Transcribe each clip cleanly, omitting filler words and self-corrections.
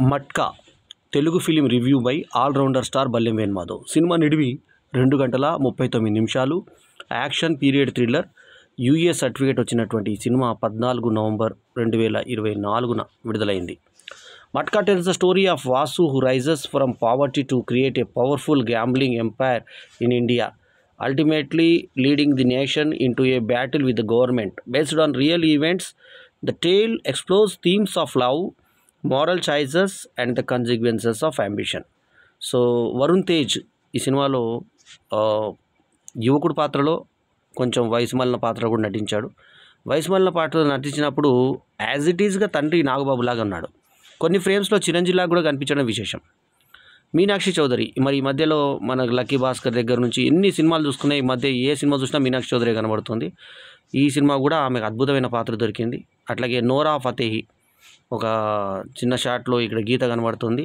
Matka Telugu film review by allrounder star Ballem Venumadhav. Cinema నిడివి 2 గంటల 39 నిమిషాలు. Action period thriller. UA certificate వచ్చినటువంటి ఈ సినిమా 14 నవంబర్ 2024న విడుదలైంది. Matka tells the story of Vasu who rises from poverty to create a powerful gambling empire in India, ultimately leading the nation into a battle with the government. Based on real events, the tale explores themes of love, moral choices and the consequences of ambition. So Varun Tej ఈ సినిమాలో యువకుడు పాత్రలో కొంచెం వయసు మళ్ళిన పాత్ర కూడా నటించాడు. వయసు మళ్ళిన పాత్రలో నటించినప్పుడు యాజ్ ఇట్ ఈజ్గా తండ్రి నాగబాబు లాగా ఉన్నాడు. కొన్ని ఫ్రేమ్స్లో చిరంజీవిలాగా కూడా కనిపించడం విశేషం. మీనాక్షి చౌదరి మరి ఈ మధ్యలో మన లక్కీ భాస్కర్ దగ్గర నుంచి ఎన్ని సినిమాలు చూసుకున్నా ఈ మధ్య ఏ సినిమా చూసినా మీనాక్షి చౌదరి కనబడుతుంది. ఈ సినిమా కూడా ఆమెకు అద్భుతమైన పాత్ర దొరికింది. అట్లాగే నోరా ఫతేహి ఒక చిన్న షాట్లో ఇక్కడ గీత కనబడుతుంది,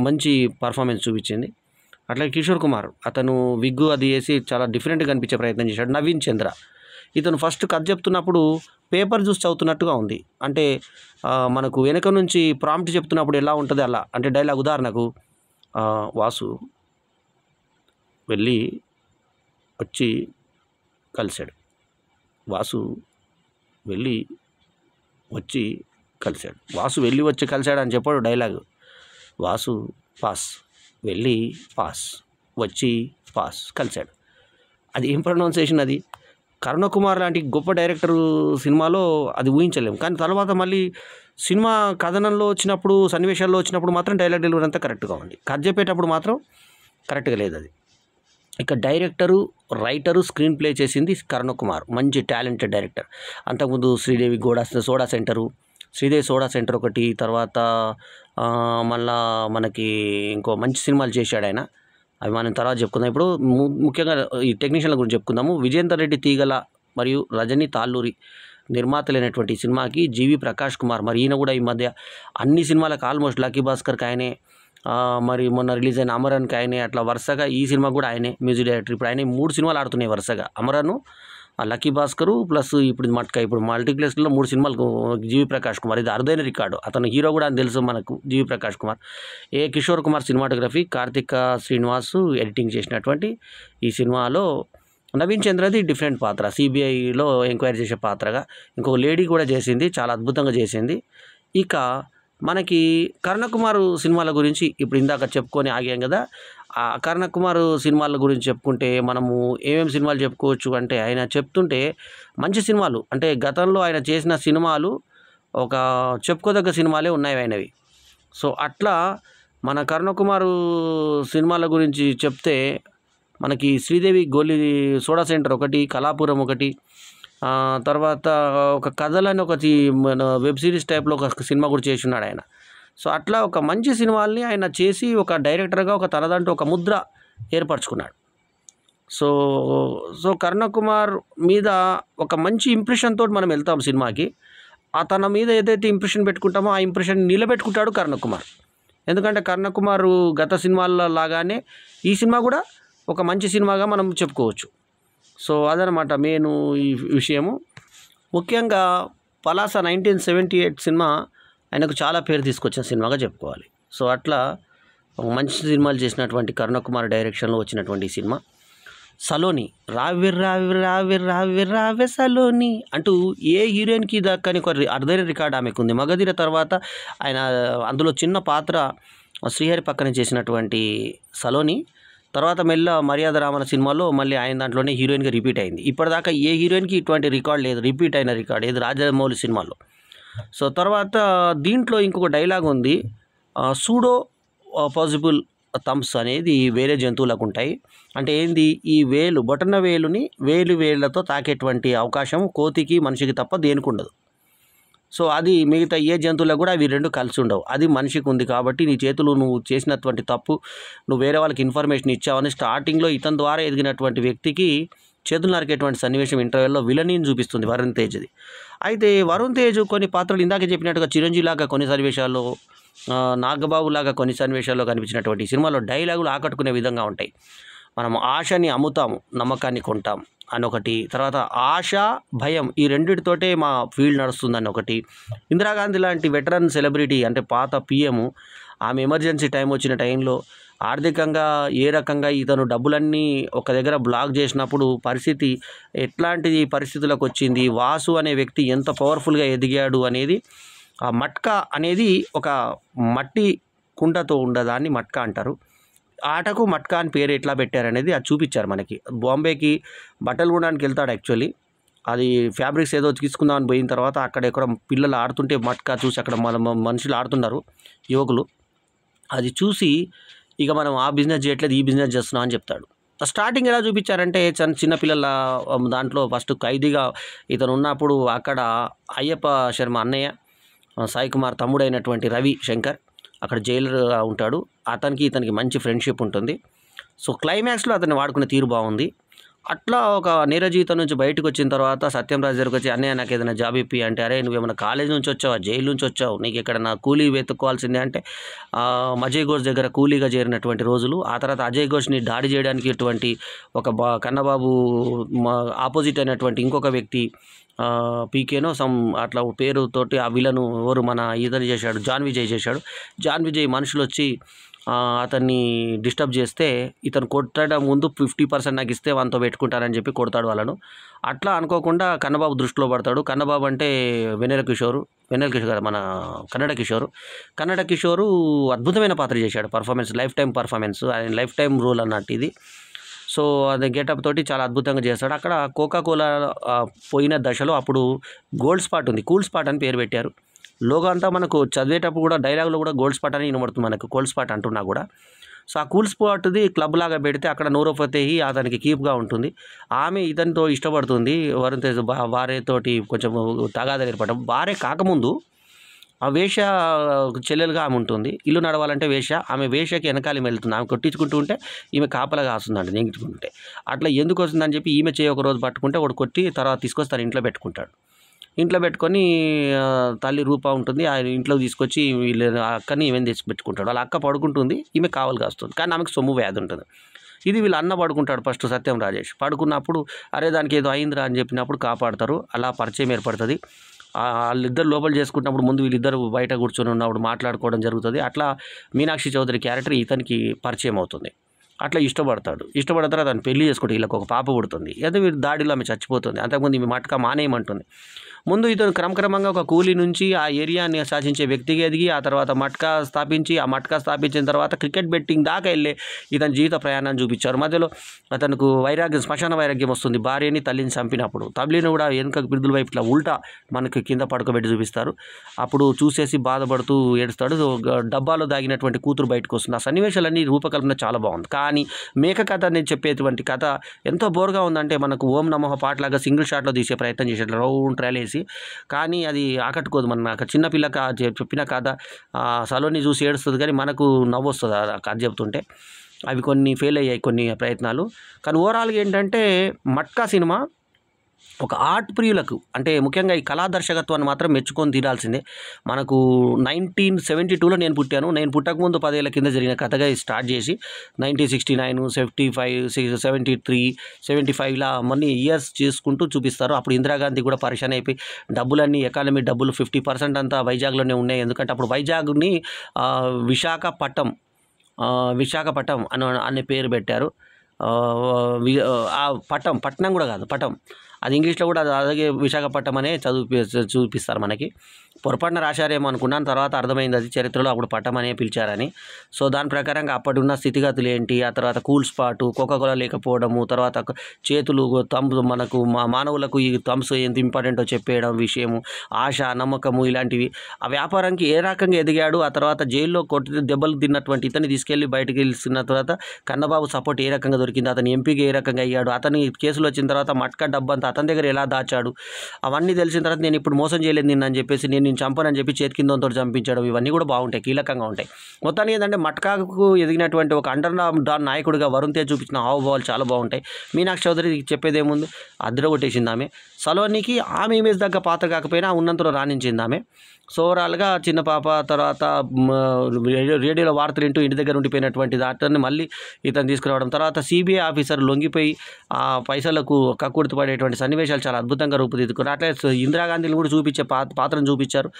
మంచి పర్ఫార్మెన్స్ చూపించింది. అట్లాగే కిషోర్ కుమార్ అతను విగ్గు అది వేసి చాలా డిఫరెంట్గా కనిపించే ప్రయత్నం చేశాడు. నవీన్ చంద్ర ఇతను ఫస్ట్ కథ చెప్తున్నప్పుడు పేపర్ చూసి చదువుతున్నట్టుగా ఉంది. అంటే మనకు వెనక నుంచి ప్రాంప్ట్ చెప్తున్నప్పుడు ఎలా ఉంటుంది అలా. అంటే డైలాగ్ ఉదాహరణకు వాసు వెళ్ళి వచ్చి కలిశాడు, వాసు వెళ్ళి వచ్చి కలిశాడు, వాసు వెళ్ళి వచ్చి కలిశాడు అని చెప్పాడు డైలాగ్. వాసు పాస్, వెళ్ళి పాస్, వచ్చి పాస్, కలిశాడు. అది ఏం ప్రొనౌన్సియేషన్ అది. కరుణకుమార్ లాంటి గొప్ప డైరెక్టర్ సినిమాలో అది ఊహించలేము. కానీ తర్వాత మళ్ళీ సినిమా కథనంలో వచ్చినప్పుడు సన్నివేశాల్లో వచ్చినప్పుడు మాత్రం డైలాగ్ డెలివరీ అంతా కరెక్ట్గా ఉంది. కథ చెప్పేటప్పుడు మాత్రం కరెక్ట్గా లేదు అది. ఇక డైరెక్టరు రైటరు స్క్రీన్ ప్లే చేసింది కరుణకుమార్, మంచి టాలెంటెడ్ డైరెక్టర్. అంతకుముందు Sridevi soda centre, Sridevi soda centre ఒకటి, తర్వాత మళ్ళా మనకి ఇంకో మంచి సినిమాలు చేశాడు ఆయన. అవి మనం తర్వాత చెప్పుకుందాం. ఇప్పుడు ముఖ్యంగా ఈ టెక్నీషియన్ల గురించి చెప్పుకుందాము. విజేందర్ రెడ్డి తీగల మరియు రజనీ తాళ్ళూరి నిర్మాతలైనటువంటి సినిమాకి జీవి ప్రకాష్ కుమార్, మరి ఈయన కూడా ఈ మధ్య అన్ని సినిమాలకు ఆల్మోస్ట్ లక్కీ భాస్కర్కి ఆయనే, మరి మొన్న రిలీజ్ అయిన అమరన్కి ఆయనే, అట్లా వరుసగా ఈ సినిమా కూడా ఆయనే మ్యూజిక్ డైరెక్టర్. ఇప్పుడు ఆయన 3 సినిమాలు ఆడుతున్నాయి వరుసగా, అమరను, లక్కీ భాస్కరు ప్లస్ ఇప్పుడు మట్కా. ఇప్పుడు మల్టీప్లెక్స్లో 3 సినిమాలకు జీవి ప్రకాష్ కుమార్, ఇది అరుదైన రికార్డు. అతను హీరో కూడా అని తెలుసు మనకు, జీవి ప్రకాష్ కుమార్. కిషోర్ కుమార్ సినిమాటోగ్రఫీ, కార్తిక శ్రీనివాసు ఎడిటింగ్ చేసినటువంటి ఈ సినిమాలో నవీన్ చంద్రది డిఫరెంట్ పాత్ర, సిబిఐలో ఎంక్వైరీ చేసే పాత్రగా. ఇంకొక లేడీ కూడా చేసింది, చాలా అద్భుతంగా చేసింది. ఇక మనకి కరుణకుమార్ సినిమాల గురించి ఇప్పుడు ఇందాక చెప్పుకొని ఆగాం కదా. ఆ కరుణకుమార్ సినిమాల గురించి చెప్పుకుంటే మనము ఏమేమి సినిమాలు చెప్పుకోవచ్చు అంటే, ఆయన చెప్తుంటే మంచి సినిమాలు అంటే గతంలో ఆయన చేసిన సినిమాలు ఒక చెప్పుకోదగ్గ సినిమాలే ఉన్నాయి ఆయనవి. సో అట్లా మన కరుణకుమార్ సినిమాల గురించి చెప్తే మనకి శ్రీదేవి గోలి సోడా సెంటర్ ఒకటి, కళాపురం ఒకటి, తర్వాత ఒక కథలని ఒకటి మన వెబ్ సిరీస్ టైప్లో ఒక సినిమా కూడా చేసి ఉన్నాడు ఆయన. సో అట్లా ఒక మంచి సినిమాల్ని ఆయన చేసి ఒక డైరెక్టర్గా ఒక తనదంటూ ఒక ముద్ర ఏర్పరచుకున్నాడు. సో కరుణకుమార్ మీద ఒక మంచి ఇంప్రెషన్ తోటి మనం వెళ్తాం సినిమాకి. తన మీద ఏదైతే ఇంప్రెషన్ పెట్టుకుంటామో ఆ ఇంప్రెషన్ నిలబెట్టుకుంటాడు కరుణకుమార్. ఎందుకంటే కరుణకుమార్ గత సినిమాల లాగానే ఈ సినిమా కూడా ఒక మంచి సినిమాగా మనం చెప్పుకోవచ్చు. సో అదనమాట మెయిన్ ఈ విషయము. ముఖ్యంగా పలాస 1978 సినిమా ఆయనకు చాలా పేరు తీసుకొచ్చిన సినిమాగా చెప్పుకోవాలి. సో అట్లా మంచి సినిమాలు చేసినటువంటి కరుణకుమార్ డైరెక్షన్లో వచ్చినటువంటి ఈ సినిమా. సలోని రావే రావే రావే రావే రావే సలోని అంటూ ఏ హీరోయిన్కి దక్కని ఒక అరుదైన రికార్డు ఆమెకు ఉంది. మగధీర తర్వాత ఆయన అందులో చిన్న పాత్ర శ్రీహరి పక్కన చేసినటువంటి సలోని తర్వాత మెల్ల మర్యాద రామన సినిమాలో మళ్ళీ ఆయన దాంట్లోనే హీరోయిన్గా రిపీట్ అయింది. ఇప్పటిదాకా ఏ హీరోయిన్కి ఇటువంటి రికార్డు లేదు, రిపీట్ అయిన రికార్డు ఏది రాజమౌళి సినిమాలో. సో తర్వాత దీంట్లో ఇంకొక డైలాగ్ ఉంది, సూడో పాజిబుల్ థంబ్స్ అనేది వేరే జంతువులకు ఉంటాయి. అంటే ఏంది, ఈ వేలు బొటన వేలుని వేళ్ళతో తాకేటువంటి అవకాశం కోతికి మనిషికి తప్ప దేనికి ఉండదు. సో అది మిగతా ఏ జంతువులకు కూడా అవి 2 కలిసి ఉండవు. అది మనిషికి ఉంది కాబట్టి నీ చేతులు నువ్వు చేసినటువంటి తప్పు, నువ్వు వేరే వాళ్ళకి ఇన్ఫర్మేషన్ ఇచ్చావని స్టార్టింగ్లో ఇతని ద్వారా ఎదిగినటువంటి వ్యక్తికి చేతులు నరికేటువంటి సన్నివేశం ఇంటర్వెల్లో విలనీని చూపిస్తుంది వరుణ్ తేజ్ది. అయితే వరుణ్ తేజ్ కొన్ని పాత్రలు ఇందాక చెప్పినట్టుగా చిరంజీవిలాగా కొన్ని సన్నివేశాల్లో, నాగబాబు లాగా కొన్ని సన్నివేశాల్లో కనిపించినటువంటి సినిమాలో డైలాగులు ఆకట్టుకునే విధంగా ఉంటాయి. మనం ఆశని అమ్ముతాము, నమ్మకాన్ని కొంటాం అని ఒకటి. తర్వాత ఆశ, భయం ఈ రెండిటితోటే మా ఫీల్డ్ నడుస్తుందని ఒకటి. ఇందిరాగాంధీ లాంటి వెటరన్ సెలబ్రిటీ అంటే పాత పిఎం, ఆమె ఎమర్జెన్సీ టైం వచ్చిన టైంలో ఆర్థికంగా ఏ రకంగా ఇతను డబ్బులన్నీ ఒక దగ్గర బ్లాక్ చేసినప్పుడు పరిస్థితి ఎట్లాంటి పరిస్థితులకు వచ్చింది, వాసు అనే వ్యక్తి ఎంత పవర్ఫుల్గా ఎదిగాడు అనేది, ఆ మట్కా అనేది ఒక మట్టి కుండతో ఉండదాన్ని మట్కా అంటారు. ఆటకు మట్కా అని పేరు ఎట్లా పెట్టారనేది అది చూపించారు మనకి. బాంబేకి బట్టలు కొనడానికి వెళ్తాడు యాక్చువల్లీ, అది ఫ్యాబ్రిక్స్ ఏదో తీసుకుందామని పోయిన తర్వాత అక్కడ ఎక్కడ పిల్లలు ఆడుతుంటే మట్కా చూసి అక్కడ మనుషులు ఆడుతున్నారు, యువకులు. అది చూసి ఇక మనం ఆ బిజినెస్ చేయట్లేదు, ఈ బిజినెస్ చేస్తున్నాం అని చెప్తాడు. స్టార్టింగ్ ఎలా చూపించారంటే చిన్న పిల్లల దాంట్లో ఫస్ట్ ఖైదీగా ఇతను ఉన్నప్పుడు అక్కడ అయ్యప్ప శర్మ అన్నయ్య, సాయి కుమార్ తమ్ముడైనటువంటి రవి శంకర్ అక్కడ జైలర్గా ఉంటాడు. అతనికి ఇతనికి మంచి ఫ్రెండ్షిప్ ఉంటుంది. సో క్లైమాక్స్లో అతన్ని వాడుకునే తీరు బాగుంది. అట్లా ఒక నేర జీవితం నుంచి బయటకు వచ్చిన తర్వాత సత్యంరాజ్ దగ్గరకు వచ్చి, అన్నయ్య నాకు ఏదైనా జాబ్ ఇప్పి అంటే, అరే నువ్వేమైనా కాలేజ్ నుంచి వచ్చావా, జైలు నుంచి వచ్చావు, నీకు ఇక్కడ నా కూలీ వెతుక్కోవాల్సిందే అంటే అజయ్ ఘోష్ దగ్గర కూలీగా చేరినటువంటి రోజులు. ఆ తర్వాత అజయ్ ఘోష్ని దాడి చేయడానికి ఇటువంటి ఒక కన్నబాబు ఆపోజిట్ అయినటువంటి ఇంకొక వ్యక్తి పీకేనో సమ్ అట్లా పేరుతోటి ఆ విలను ఎవరు మన ఇతను చేశాడు, జాన్ విజయ్ చేశాడు. జాన్ విజయ్ మనుషులు వచ్చి అతన్ని డిస్టర్బ్ చేస్తే ఇతను కొట్టడం ముందు 50% నాకు ఇస్తే వాళ్ళతో పెట్టుకుంటానని చెప్పి కొడతాడు వాళ్ళను. అట్లా అనుకోకుండా కన్నబాబు దృష్టిలో పడతాడు. కన్నబాబు అంటే వెన్నెల కిషోర్ కదా, మన కన్నడ కిషోరు అద్భుతమైన పాత్ర చేశాడు. పర్ఫార్మెన్స్ లైఫ్ టైం పర్ఫార్మెన్స్, ఆయన లైఫ్ టైం రోల్ అన్నట్టు ఇది. సో అది గెటప్ తోటి చాలా అద్భుతంగా చేస్తాడు. అక్కడ కోకాకోలా పోయిన దశలో అప్పుడు గోల్డ్ స్పాట్ ఉంది, కూల్ స్పాట్ అని పేరు పెట్టారు. లోగో అంతా మనకు చదివేటప్పుడు కూడా డైలాగ్లో కూడా గోల్డ్ స్పాట్ అని వినబడుతుంది మనకు, కోల్డ్ స్పాట్ అంటున్నా కూడా. సో ఆ కూల్ స్పాట్ది క్లబ్ లాగా పెడితే అక్కడ నూరో ఫతేహి అతనికి కీప్గా ఉంటుంది. ఆమె ఇతనితో ఇష్టపడుతుంది, వరుణ్ తేజ్ భార్యతోటి కొంచెం తగాదాలు ఏర్పడడం. భార్య కాకముందు ఆ వేష చెల్లెలుగా ఆమె ఉంటుంది. ఇల్లు నడవాలంటే వేష, ఆమె వేషకి వెనకాల వెళ్తుంది. ఆమె కొట్టించుకుంటూ ఉంటే ఈమె కాపలాగా వస్తుందండి నెంగించుకుంటే. అట్లా ఎందుకు వస్తుందని చెప్పి ఈమె చేయి ఒక రోజు పట్టుకుంటే వాడు కొట్టి తర్వాత తీసుకొచ్చి తను ఇంట్లో పెట్టుకుంటాడు. ఇంట్లో పెట్టుకొని తల్లి రూప ఉంటుంది, ఆ ఇంట్లో తీసుకొచ్చి వీళ్ళు అక్కని ఈమెను తెచ్చి పెట్టుకుంటాడు. వాళ్ళ అక్క పడుకుంటుంది, ఈమె కావలు కాస్తుంది, కానీ ఆమెకు సొమ్ము వ్యాధి ఉంటుంది. ఇది వీళ్ళ అన్న పడుకుంటాడు ఫస్ట్, సత్యం రాజేష్. పడుకున్నప్పుడు అరే దానికి ఏదో అయిందిరా అని చెప్పినప్పుడు కాపాడతారు. అలా పరిచయం ఏర్పడుతుంది. వాళ్ళిద్దరు లోపల చేసుకుంటున్నప్పుడు ముందు వీళ్ళిద్దరు బయట కూర్చొని ఉన్నప్పుడు మాట్లాడుకోవడం జరుగుతుంది. అట్లా మీనాక్షి చౌదరి క్యారెక్టర్ ఇతనికి పరిచయం అవుతుంది. అట్లా ఇష్టపడిన తర్వాత దాన్ని పెళ్లి చేసుకుంటే వీళ్ళకి ఒక పాప పుడుతుంది. అదే వీరి దాడిలో ఆమె చచ్చిపోతుంది. అంతకుముందు ఈమె మట్కా మానేయమంటుంది. ముందు ఇతను క్రమక్రమంగా ఒక కూలీ నుంచి ఆ ఏరియాని శాసించే వ్యక్తిగా ఎదిగి ఆ తర్వాత మట్కా స్థాపించిన తర్వాత క్రికెట్ బెట్టింగ్ దాకా వెళ్ళే ఇతని జీవిత ప్రయాణాన్ని చూపించారు. మధ్యలో అతనికి శ్మశాన వైరాగ్యం వస్తుంది, భార్యని తల్లిని చంపినప్పుడు. తల్లిని కూడా వెనుక బిరుదుల వైపు ఇట్లా ఉల్టా మనకి కింద పడుకోబెట్టి చూపిస్తారు. అప్పుడు చూసేసి బాధపడుతూ ఏడుస్తాడు. డబ్బాలో దాగినటువంటి కూతురు బయటకు వస్తుంది. ఆ సన్నివేశాలన్నీ రూపకల్పన చాలా బాగుంది. కానీ మేక కథ నేను చెప్పేటువంటి కథ ఎంతో బోర్గా ఉందంటే మనకు ఓం నమః పాటలాగా సింగిల్ షాట్లో తీసే ప్రయత్నం చేశాడు, రౌండ్ ట్రయల్ వేసి. కానీ అది ఆకట్టుకోదు. నాకు చిన్నపిల్ల చెప్పిన కథ సలోని చూసి ఏడుస్తుంది, కానీ మనకు నవ్వు వస్తుంది ఆ కథ చెప్తుంటే. అవి కొన్ని ఫెయిల్ అయ్యాయి కొన్ని ప్రయత్నాలు. కానీ ఓవరాల్గా ఏంటంటే మట్కా సినిమా ఒక ఆర్ట్ ప్రియులకు, అంటే ముఖ్యంగా ఈ కళా దర్శకత్వాన్ని మాత్రం మెచ్చుకొని తీరాల్సిందే. మనకు 1972లో నేను పుట్టాను. నేను పుట్టకముందు 10 ఏళ్ల కింద జరిగిన కథగా స్టార్ట్ చేసి 1969, 75, 73, 75 ఇలా మళ్ళీ ఇయర్స్ చేసుకుంటూ చూపిస్తారు. అప్పుడు ఇందిరాగాంధీ కూడా పరిశాన్ అయిపోయి డబ్బులన్నీ ఎకానమీ డబ్బులు 50% అంతా వైజాగ్లోనే ఉన్నాయి. ఎందుకంటే అప్పుడు వైజాగ్ని విశాఖపట్నం అనే పేరు పెట్టారు. ఆ పట్నం కూడా కాదు, పటం అది ఇంగ్లీష్లో కూడా అలాగే విశాఖపట్నం అనే చూపిస్తారు మనకి. పొరపాటున రాశారేమో అనుకున్నాను, తర్వాత అర్థమైంది అది చరిత్రలో అప్పుడు పట్టం అనే పిలిచారని. సో దాని ప్రకారంగా అప్పటి ఉన్న స్థితిగతులు ఏంటి, ఆ తర్వాత కూల్ స్పాటు, కోకాకోలా లేకపోవడము, తర్వాత చేతులు థంబ్స్, మనకు మానవులకు ఈ థంబ్స్ ఎంత ఇంపార్టెంటో చెప్పేయడం విషయము, ఆశ, నమ్మకము ఇలాంటివి. ఆ వ్యాపారానికి ఏ రకంగా ఎదిగాడు, ఆ తర్వాత జైల్లో దెబ్బలు తిన్నటువంటి ఇతన్ని తీసుకెళ్ళి బయటకు వెళ్ళిన తర్వాత కన్నబాబు సపోర్ట్ ఏ రకంగా దొరికింది, అతను ఎంపీగా ఏ రకంగా అయ్యాడు, అతని కేసులు వచ్చిన తర్వాత మట్కా డబ్బంతా అతని దగ్గర ఎలా దాచాడు, అవన్నీ తెలిసిన తర్వాత నేను ఇప్పుడు మోసం చేయలేదు నిన్నని చెప్పేసి నేను చంపనని చెప్పి చేతి కిందతో చంపించడం, ఇవన్నీ కూడా బాగుంటాయి, కీలకంగా ఉంటాయి. మొత్తానికి ఏంటంటే మట్కాకు ఎదిగినటువంటి ఒక అండర్ డాన్ నాయకుడిగా వరుణ్ తేజ్ చూపించిన హావభావాలు చాలా బాగుంటాయి. మీనాక్షి చౌదరి చెప్పేదేముంది, అద్దర కొట్టేసింది ఆమె. సలోనికి ఆమె ఇమేజ్ దగ్గర పాత్ర కాకపోయినా ఉన్నంతలో రాణించింది ఆమె. సో ఓవరాల్గా చిన్న పాప తర్వాత రేడియోలో వార్తలు వింటూ ఇంటి దగ్గర ఉండిపోయినటువంటి డాక్టర్ని మళ్ళీ ఇతను తీసుకురావడం, తర్వాత సిబిఐ ఆఫీసర్ లొంగిపోయి ఆ పైసలకు కక్కుర్తి పడేటువంటి సన్నివేశాలు చాలా అద్భుతంగా రూపుదిద్దుకున్నారు. అట్లే ఇందిరాగాంధీని కూడా చూపించే పాత్రను చూపించారు.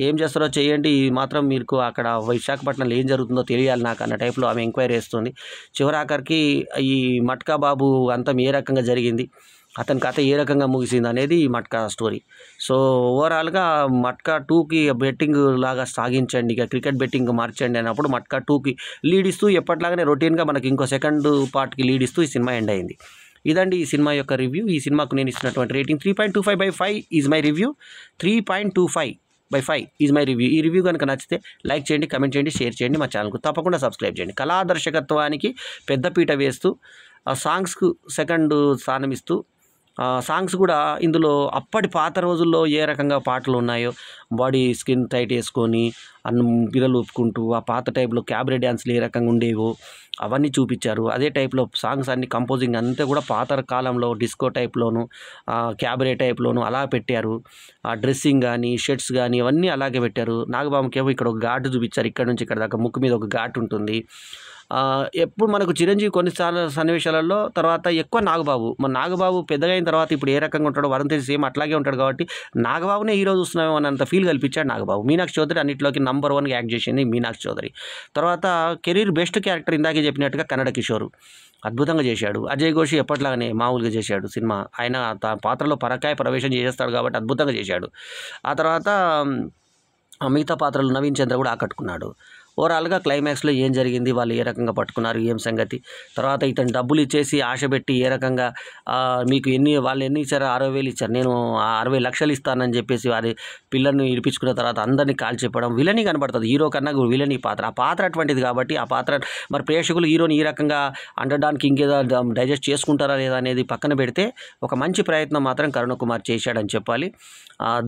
ఏం చేస్తారో చేయండి, మాత్రం మీకు అక్కడ విశాఖపట్నంలో ఏం జరుగుతుందో తెలియాలి నాకు అన్న టైప్లో ఆమె ఎంక్వైరీ చేస్తుంది. చివరాఖరికి ఈ మట్కా బాబు అంతం ఏ రకంగా జరిగింది, అతని కథ ఏ రకంగా ముగిసింది అనేది ఈ మట్కా స్టోరీ. సో ఓవరాల్గా మట్కా 2కి బెట్టింగ్ లాగా సాగించండి, ఇక క్రికెట్ బెట్టింగ్ మార్చండి అన్నప్పుడు మట్కా 2కి లీడ్ ఇస్తూ ఎప్పటిలాగానే రొటీన్గా మనకి ఇంకో సెకండ్ పార్ట్కి లీడ్ ఇస్తూ ఈ సినిమా ఎండ్ అయింది. ఇదండి ఈ సినిమా యొక్క రివ్యూ. ఈ సినిమాకు నేను ఇస్తున్నటువంటి rating 3.25/5 is my review. 3.25/5 is my review. ఈ రివ్యూ కనుక నచ్చితే లైక్ చేయండి, కమెంట్ చేయండి, షేర్ చేయండి, మా ఛానల్కు తప్పకుండా సబ్స్క్రైబ్ చేయండి. కళా దర్శకత్వానికి పెద్దపీట వేస్తూ సాంగ్స్కు సెకండ్ స్థానం ఇస్తూ సాంగ్స్ కూడా ఇందులో అప్పటి పాత రోజుల్లో ఏ రకంగా పాటలు ఉన్నాయో, బాడీ స్కిన్ టైట్ వేసుకొని పిల్లలు ఊపుకుంటూ ఆ పాత టైప్లో క్యాబరే డ్యాన్స్లు ఏ రకంగా ఉండేవో అవన్నీ చూపించారు. అదే టైప్లో సాంగ్స్ అన్ని కంపోజింగ్ అంతా కూడా పాత కాలంలో డిస్కో టైప్లోను క్యాబరే టైప్లోను అలా పెట్టారు. ఆ డ్రెస్సింగ్ కానీ షర్ట్స్ కానీ అవన్నీ అలాగే పెట్టారు. నాగబాబుకేమో ఇక్కడ ఒక ఘాటు చూపించారు, ఇక్కడ నుంచి ఇక్కడ దాకా ముక్కు మీద ఒక ఘాటు ఉంటుంది. ఎప్పుడు మనకు చిరంజీవి కొన్ని సన్నివేశాలలో తర్వాత ఎక్కువ నాగబాబు పెద్దగా అయిన తర్వాత ఇప్పుడు ఏ రకంగా ఉంటాడో వరుణ్ తేజ్ సేమ్ అట్లాగే ఉంటాడు కాబట్టి నాగబాబునే హీరో చూస్తున్నామో అన్నంత ఫీల్ కల్పించాడు నాగబాబు. మీనాక్షి చౌదరి అన్నింటిలోకి నంబర్ 1గా యాక్ట్ చేసింది మీనాక్షి చౌదరి. తర్వాత కెరీర్ బెస్ట్ క్యారెక్టర్ ఇందాకే చెప్పినట్టుగా కన్నడ కిషోర్ అద్భుతంగా చేశాడు. అజయ్ ఘోష్ ఎప్పట్లాగానే మామూలుగా చేశాడు సినిమా. ఆయన పాత్రలో పరకాయ ప్రవేశం చేసేస్తాడు కాబట్టి అద్భుతంగా చేశాడు. ఆ తర్వాత మిగతా పాత్రలు నవీన్ చంద్ర కూడా ఆకట్టుకున్నాడు. ఓవరాల్గా క్లైమాక్స్లో ఏం జరిగింది, వాళ్ళు ఏ రకంగా పట్టుకున్నారు, ఏం సంగతి, తర్వాత ఇతను డబ్బులు ఇచ్చేసి ఆశ పెట్టి ఏ రకంగా మీకు వాళ్ళు ఎన్ని ఇచ్చారో 60,000 ఇచ్చారు, నేను 60 లక్షలు ఇస్తానని చెప్పేసి వారి పిల్లల్ని ఇడిపించుకున్న తర్వాత అందరినీ కాల్ చెప్పడం విలని కనబడుతుంది. హీరో కన్నా విలని పాత్ర, ఆ పాత్ర అటువంటిది కాబట్టి ఆ పాత్ర మరి ప్రేక్షకులు హీరోని ఈ రకంగా అండడానికి ఇంకేదో డైజెస్ట్ చేసుకుంటారా లేదా అనేది పక్కన పెడితే ఒక మంచి ప్రయత్నం మాత్రం కరుణ కుమార్ చేశాడని చెప్పాలి.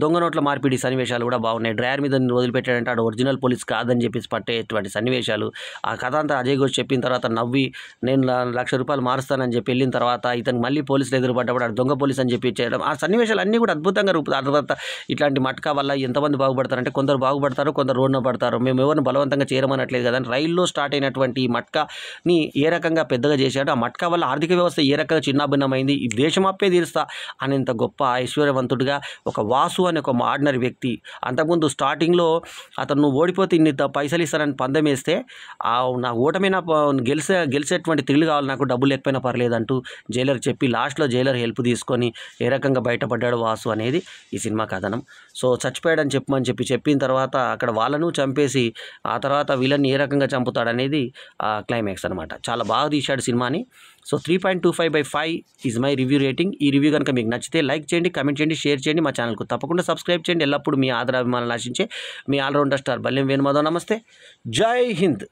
దొంగ నోట్ల మార్పిడి సన్నివేశాలు కూడా బాగున్నాయి. డ్రైవర్ మీద వదిలిపెట్టాడంటే ఆడు ఒరిజినల్ పోలీస్ కాదని చెప్పేసి పట్టేటువంటి సన్నివేశాలు. ఆ కథ అంతా అజయ్ ఘోష్ చెప్పిన తర్వాత నవ్వి నేను ₹1,00,000 మారుస్తానని చెప్పి వెళ్ళిన తర్వాత ఇతను మళ్ళీ పోలీసులు ఎదురుపడ్డప్పుడు ఆడు దొంగ పోలీస్ అని చెప్పి చేయడం, ఆ సన్నివేశాలు అన్నీ కూడా అద్భుతంగా ఆ తర్వాత ఇట్లాంటి మట్కా వల్ల ఎంతమంది బాగుపడతారంటే కొందరు బాగుపడతారు, కొందరు రోడ్న పడతారు. మేము ఎవరిని బలవంతంగా చేయమనట్లేదు కదా. రైల్లో స్టార్ట్ అయినటువంటి ఈ మట్కాని ఏ రకంగా పెద్దగా చేశాడు, ఆ మట్కా వల్ల ఆర్థిక వ్యవస్థ ఏ రకంగా చిన్నాభిన్నమైంది, ఈ దేశమాపే తీరుస్తా అనేంత గొప్ప ఐశ్వర్యవంతుడిగా ఒక వాసు అనే ఒక ఆర్డినరీ వ్యక్తి. అంతకుముందు స్టార్టింగ్లో అతను ఓడిపోతే ఇన్ని పైసలు ఇస్తానని పందెం వేస్తే నా ఓటమి గెలిచేటువంటి థ్రిల్ కావాలి, నాకు డబ్బులు లేకపోయినా పర్లేదంటూ జైలర్ చెప్పి లాస్ట్లో జైలర్ హెల్ప్ తీసుకొని ఏ రకంగా బయటపడ్డాడు వాసు అనేది ఈ సినిమా కథనం. సో చచ్చిపోయాడని చెప్పిన తర్వాత అక్కడ వాళ్ళను చంపేసి ఆ తర్వాత వీళ్ళని ఏ రకంగా చంపుతాడనేది క్లైమాక్స్ అనమాట. చాలా బాగా తీశాడు సినిమాని. So 3.25/5 is my review rating. ఈ రివ్యూ కనుక మీకు నచ్చితే లైక్ చేయండి, కమెంట్ చేయండి, షేర్ చేయండి, మా ఛానల్కు తప్పకుండా సబ్స్క్రైబ్ చేయండి. ఎల్లప్పుడూ మీ ఆదరాభిమానాలు ఆశించే మీ ఆల్రౌండర్ స్టార్ బల్లెం వేణుమాధవ్. నమస్తే, జై హింద్.